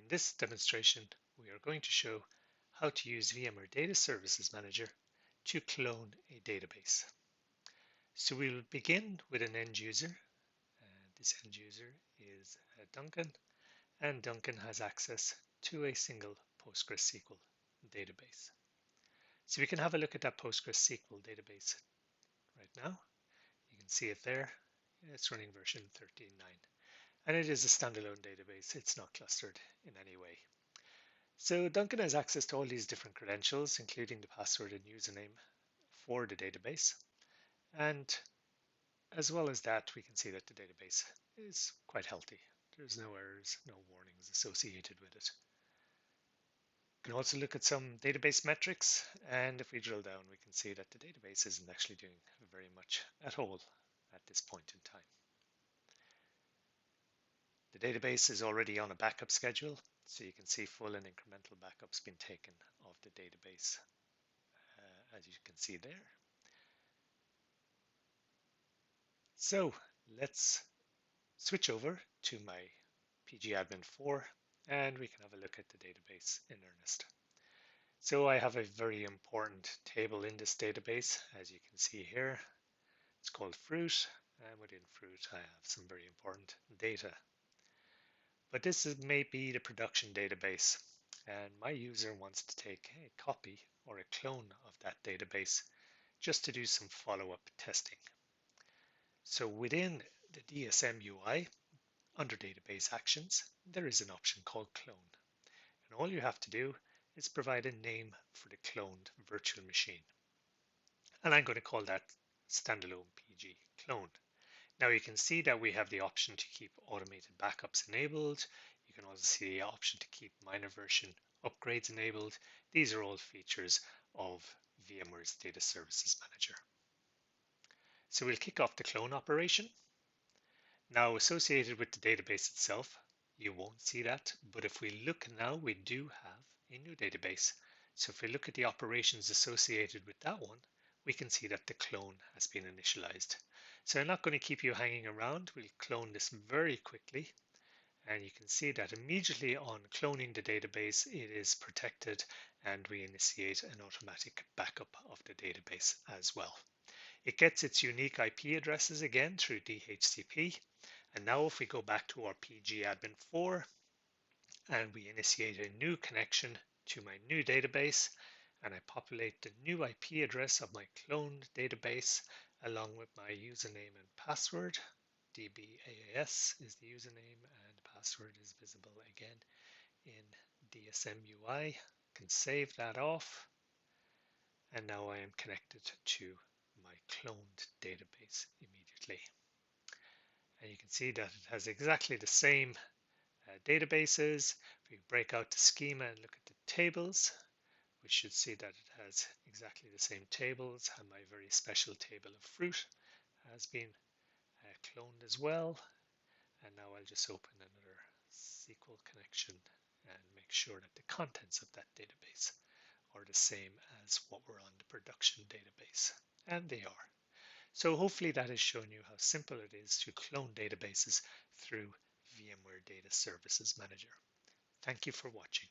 In this demonstration, we are going to show how to use VMware Data Services Manager to clone a database. So we'll begin with an end user. This end user is Duncan, and Duncan has access to a single PostgreSQL database. So we can have a look at that PostgreSQL database right now. You can see it there. It's running version 13.9. And it is a standalone database. It's not clustered in any way. So Duncan has access to all these different credentials, including the password and username for the database. And as well as that, we can see that the database is quite healthy. There's no errors, no warnings associated with it. We can also look at some database metrics, and if we drill down, we can see that the database isn't actually doing very much at all at this point in time. The database is already on a backup schedule, so you can see full and incremental backups being taken of the database, as you can see there. So let's switch over to my pgAdmin 4 and we can have a look at the database in earnest. So I have a very important table in this database, as you can see here. It's called fruit, and within fruit I have some very important data. But this may be the production database, and my user wants to take a copy or a clone of that database just to do some follow-up testing. So within the DSM UI, under Database Actions, there is an option called Clone. And all you have to do is provide a name for the cloned virtual machine. And I'm going to call that standalone PG clone. Now you can see that we have the option to keep automated backups enabled. You can also see the option to keep minor version upgrades enabled. These are all features of VMware's Data Services Manager. So we'll kick off the clone operation. Now associated with the database itself, you won't see that, but if we look now, we do have a new database. So if we look at the operations associated with that one, we can see that the clone has been initialized. So I'm not going to keep you hanging around. We'll clone this very quickly. And you can see that immediately on cloning the database, it is protected and we initiate an automatic backup of the database as well. It gets its unique IP addresses again through DHCP. And now if we go back to our pgAdmin 4 and we initiate a new connection to my new database and I populate the new IP address of my cloned database along with my username and password. DBAAS is the username and password is visible again in DSM UI. I can save that off and now I am connected to my cloned database immediately. And you can see that it has exactly the same databases. If we break out the schema and look at the tables, we should see that it has exactly the same tables, and my very special table of fruit has been cloned as well. And now I'll just open another SQL connection and make sure that the contents of that database are the same as what were on the production database, and they are. So hopefully that has shown you how simple it is to clone databases through VMware Data Services Manager. Thank you for watching.